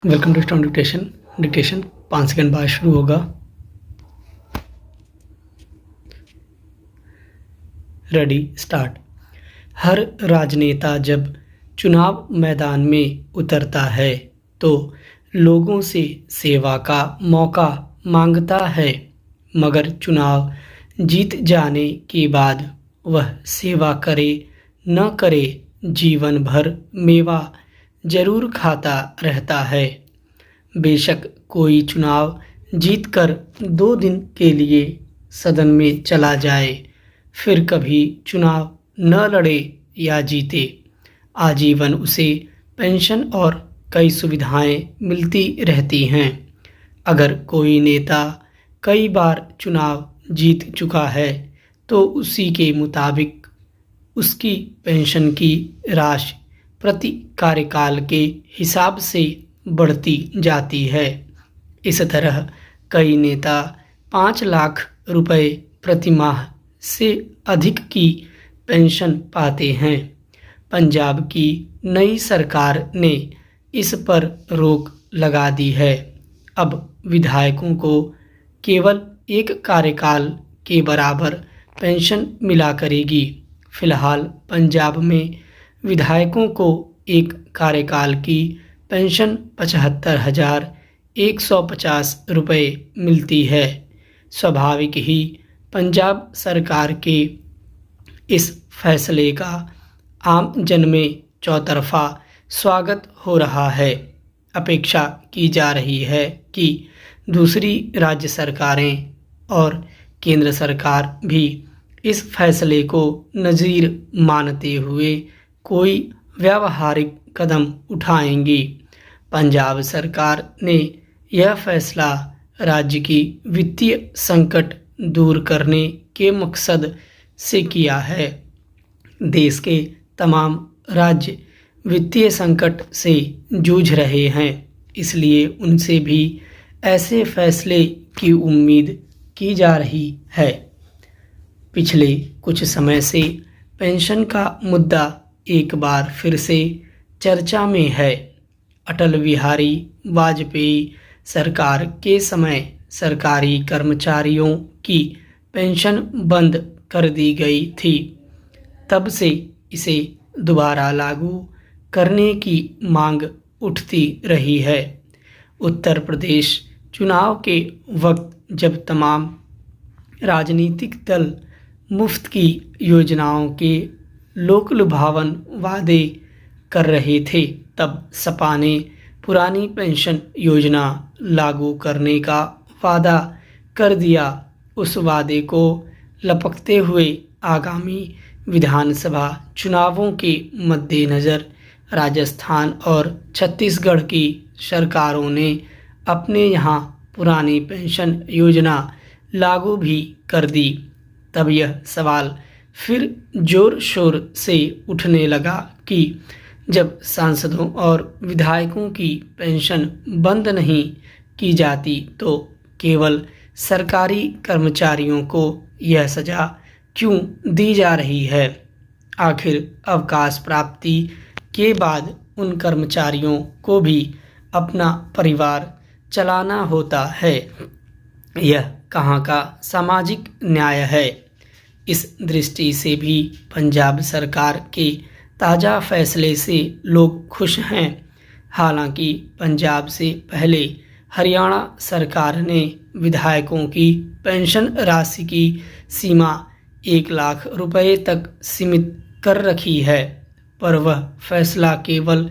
Welcome to स्टॉन dictation. Dictation 5 second बाद शुरू होगा। Ready start. हर राजनेता जब चुनाव मैदान में उतरता है तो लोगों से सेवा का मौका मांगता है, मगर चुनाव जीत जाने के बाद वह सेवा करे न करे जीवन भर मेवा जरूर खाता रहता है। बेशक कोई चुनाव जीतकर 2 दिन के लिए सदन में चला जाए, फिर कभी चुनाव न लड़े या जीते, आजीवन उसे पेंशन और कई सुविधाएं मिलती रहती हैं। अगर कोई नेता कई बार चुनाव जीत चुका है तो उसी के मुताबिक उसकी पेंशन की राशि प्रति कार्यकाल के हिसाब से बढ़ती जाती है। इस तरह कई नेता 5 लाख रुपए प्रति माह से अधिक की पेंशन पाते हैं। पंजाब की नई सरकार ने इस पर रोक लगा दी है। अब विधायकों को केवल 1 कार्यकाल के बराबर पेंशन मिला करेगी। फिलहाल पंजाब में विधायकों को 1 कार्यकाल की पेंशन 75,150 रुपये मिलती है। स्वाभाविक ही पंजाब सरकार के इस फैसले का आम जन में चौतरफा स्वागत हो रहा है। अपेक्षा की जा रही है कि दूसरी राज्य सरकारें और केंद्र सरकार भी इस फैसले को नज़ीर मानते हुए कोई व्यावहारिक कदम उठाएंगी। पंजाब सरकार ने यह फैसला राज्य की वित्तीय संकट दूर करने के मकसद से किया है। देश के तमाम राज्य वित्तीय संकट से जूझ रहे हैं, इसलिए उनसे भी ऐसे फैसले की उम्मीद की जा रही है। पिछले कुछ समय से पेंशन का मुद्दा एक बार फिर से चर्चा में है। अटल बिहारी वाजपेयी सरकार के समय सरकारी कर्मचारियों की पेंशन बंद कर दी गई थी। तब से इसे दोबारा लागू करने की मांग उठती रही है। उत्तर प्रदेश चुनाव के वक्त जब तमाम राजनीतिक दल मुफ्त की योजनाओं के लोकलुभावन वादे कर रहे थे, तब सपा ने पुरानी पेंशन योजना लागू करने का वादा कर दिया। उस वादे को लपकते हुए आगामी विधानसभा चुनावों के मद्देनज़र राजस्थान और छत्तीसगढ़ की सरकारों ने अपने यहाँ पुरानी पेंशन योजना लागू भी कर दी। तब यह सवाल फिर जोर शोर से उठने लगा कि जब सांसदों और विधायकों की पेंशन बंद नहीं की जाती तो केवल सरकारी कर्मचारियों को यह सज़ा क्यों दी जा रही है। आखिर अवकाश प्राप्ति के बाद उन कर्मचारियों को भी अपना परिवार चलाना होता है। यह कहाँ का सामाजिक न्याय है। इस दृष्टि से भी पंजाब सरकार के ताज़ा फैसले से लोग खुश हैं। हालांकि पंजाब से पहले हरियाणा सरकार ने विधायकों की पेंशन राशि की सीमा 1 लाख रुपए तक सीमित कर रखी है, पर वह फैसला केवल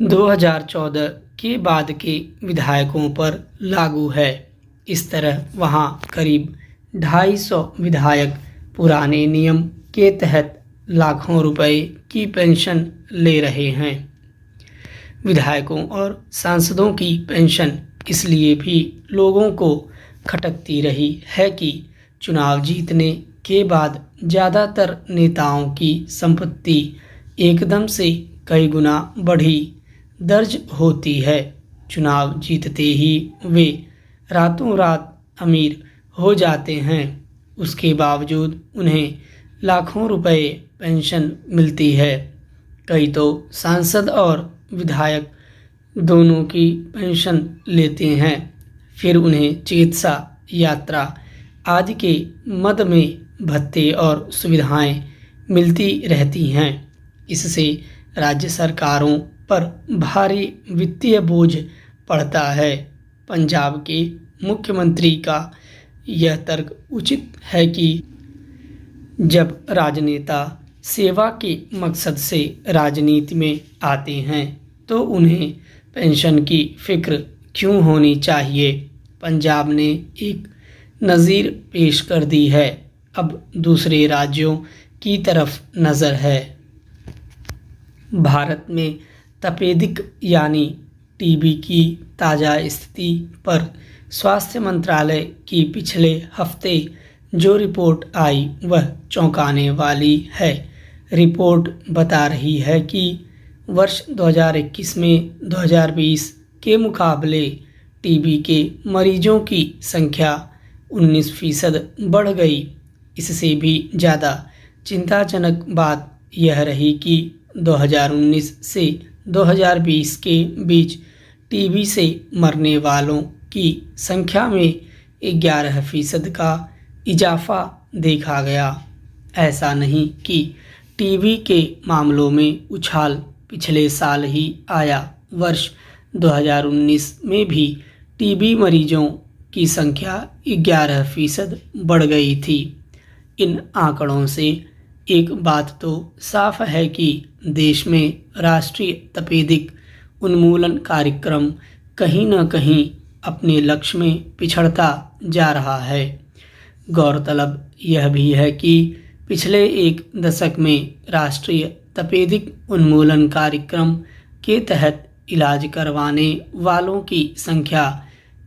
2014 के बाद के विधायकों पर लागू है। इस तरह वहां करीब 250 विधायक पुराने नियम के तहत लाखों रुपए की पेंशन ले रहे हैं। विधायकों और सांसदों की पेंशन इसलिए भी लोगों को खटकती रही है कि चुनाव जीतने के बाद ज़्यादातर नेताओं की संपत्ति एकदम से कई गुना बढ़ी दर्ज होती है। चुनाव जीतते ही वे रातों रात अमीर हो जाते हैं। उसके बावजूद उन्हें लाखों रुपए पेंशन मिलती है। कई तो सांसद और विधायक दोनों की पेंशन लेते हैं। फिर उन्हें चिकित्सा, यात्रा आदि के मद में भत्ते और सुविधाएं मिलती रहती हैं। इससे राज्य सरकारों पर भारी वित्तीय बोझ पड़ता है। पंजाब के मुख्यमंत्री का यह तर्क उचित है कि जब राजनेता सेवा के मकसद से राजनीति में आते हैं तो उन्हें पेंशन की फिक्र क्यों होनी चाहिए। पंजाब ने एक नज़ीर पेश कर दी है। अब दूसरे राज्यों की तरफ नज़र है। भारत में तपेदिक यानी टीबी की ताज़ा स्थिति पर स्वास्थ्य मंत्रालय की पिछले हफ्ते जो रिपोर्ट आई वह चौंकाने वाली है। रिपोर्ट बता रही है कि वर्ष 2021 में 2020 के मुकाबले टीबी के मरीजों की संख्या 19% बढ़ गई। इससे भी ज़्यादा चिंताजनक बात यह रही कि 2019 से 2020 के बीच टीबी से मरने वालों की संख्या में 11% का इजाफा देखा गया। ऐसा नहीं कि टीबी के मामलों में उछाल पिछले साल ही आया। वर्ष 2019 में भी टीबी मरीजों की संख्या 11% बढ़ गई थी। इन आंकड़ों से एक बात तो साफ है कि देश में राष्ट्रीय तपेदिक उन्मूलन कार्यक्रम कहीं न कहीं अपने लक्ष्य में पिछड़ता जा रहा है। गौरतलब यह भी है कि पिछले एक दशक में राष्ट्रीय तपेदिक उन्मूलन कार्यक्रम के तहत इलाज करवाने वालों की संख्या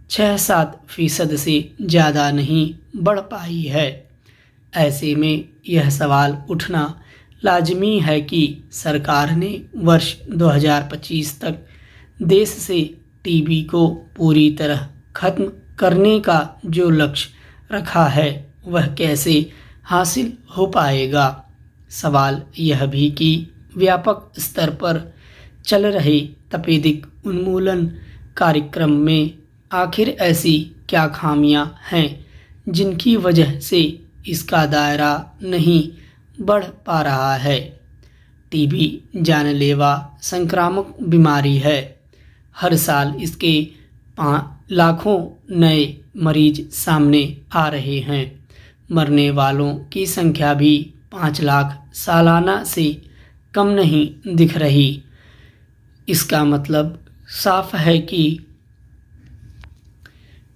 6-7% से ज़्यादा नहीं बढ़ पाई है। ऐसे में यह सवाल उठना लाजमी है कि सरकार ने वर्ष 2025 तक देश से टीबी को पूरी तरह खत्म करने का जो लक्ष्य रखा है वह कैसे हासिल हो पाएगा। सवाल यह भी कि व्यापक स्तर पर चल रहे तपेदिक उन्मूलन कार्यक्रम में आखिर ऐसी क्या खामियां हैं जिनकी वजह से इसका दायरा नहीं बढ़ पा रहा है। टीबी जानलेवा संक्रामक बीमारी है। हर साल इसके लाखों नए मरीज सामने आ रहे हैं। मरने वालों की संख्या भी 5 लाख सालाना से कम नहीं दिख रही। इसका मतलब साफ है कि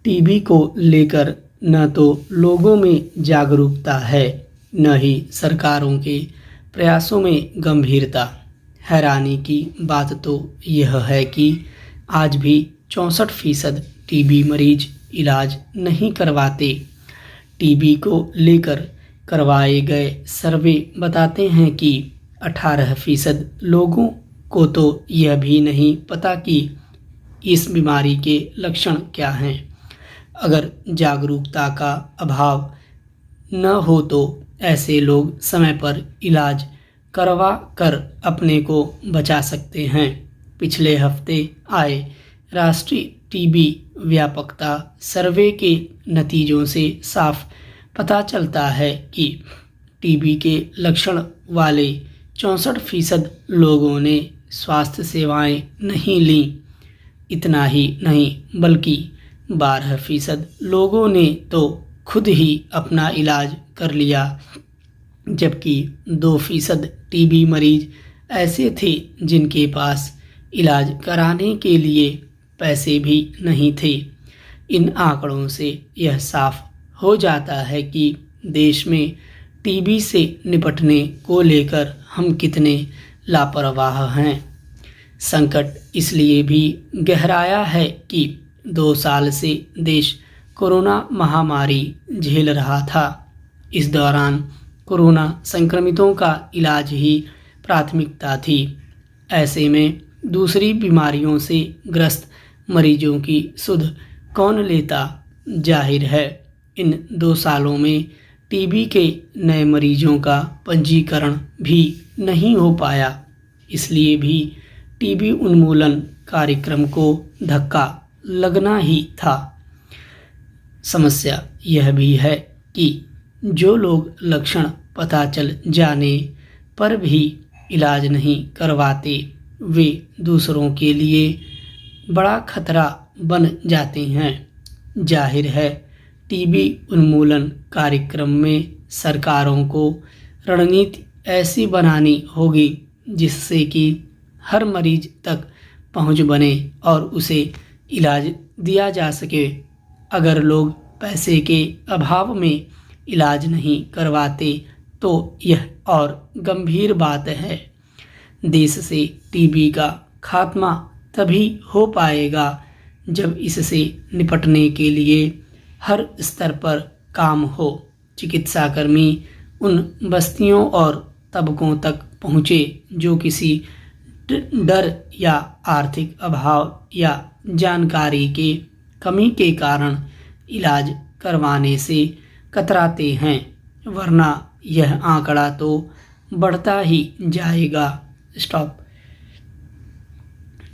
टीबी को लेकर न तो लोगों में जागरूकता है न ही सरकारों के प्रयासों में गंभीरता। हैरानी की बात तो यह है कि आज भी 64% टीबी मरीज इलाज नहीं करवाते। टीबी को लेकर करवाए गए सर्वे बताते हैं कि 18% लोगों को तो यह भी नहीं पता कि इस बीमारी के लक्षण क्या हैं। अगर जागरूकता का अभाव न हो तो ऐसे लोग समय पर इलाज करवा कर अपने को बचा सकते हैं। पिछले हफ्ते आए राष्ट्रीय टीबी व्यापकता सर्वे के नतीजों से साफ पता चलता है कि टीबी के लक्षण वाले 64% लोगों ने स्वास्थ्य सेवाएं नहीं लीं। इतना ही नहीं बल्कि 12% लोगों ने तो खुद ही अपना इलाज कर लिया, जबकि 2% टीबी मरीज ऐसे थे जिनके पास इलाज कराने के लिए पैसे भी नहीं थे। इन आंकड़ों से यह साफ हो जाता है कि देश में टीबी से निपटने को लेकर हम कितने लापरवाह हैं। संकट इसलिए भी गहराया है कि 2 साल से देश कोरोना महामारी झेल रहा था। इस दौरान कोरोना संक्रमितों का इलाज ही प्राथमिकता थी। ऐसे में दूसरी बीमारियों से ग्रस्त मरीजों की सुध कौन लेता। जाहिर है इन 2 सालों में टीबी के नए मरीजों का पंजीकरण भी नहीं हो पाया। इसलिए भी टीबी उन्मूलन कार्यक्रम को धक्का लगना ही था। समस्या यह भी है कि जो लोग लक्षण पता चल जाने पर भी इलाज नहीं करवाते, वे दूसरों के लिए बड़ा खतरा बन जाते हैं। जाहिर है, टीबी उन्मूलन कार्यक्रम में सरकारों को रणनीति ऐसी बनानी होगी जिससे कि हर मरीज तक पहुंच बने और उसे इलाज दिया जा सके। अगर लोग पैसे के अभाव में इलाज नहीं करवाते तो यह और गंभीर बात है। देश से टीबी का खात्मा तभी हो पाएगा जब इससे निपटने के लिए हर स्तर पर काम हो। चिकित्साकर्मी उन बस्तियों और तबकों तक पहुँचे जो किसी डर या आर्थिक अभाव या जानकारी के कमी के कारण इलाज करवाने से कतराते हैं, वरना यह आंकड़ा तो बढ़ता ही जाएगा। स्टॉप।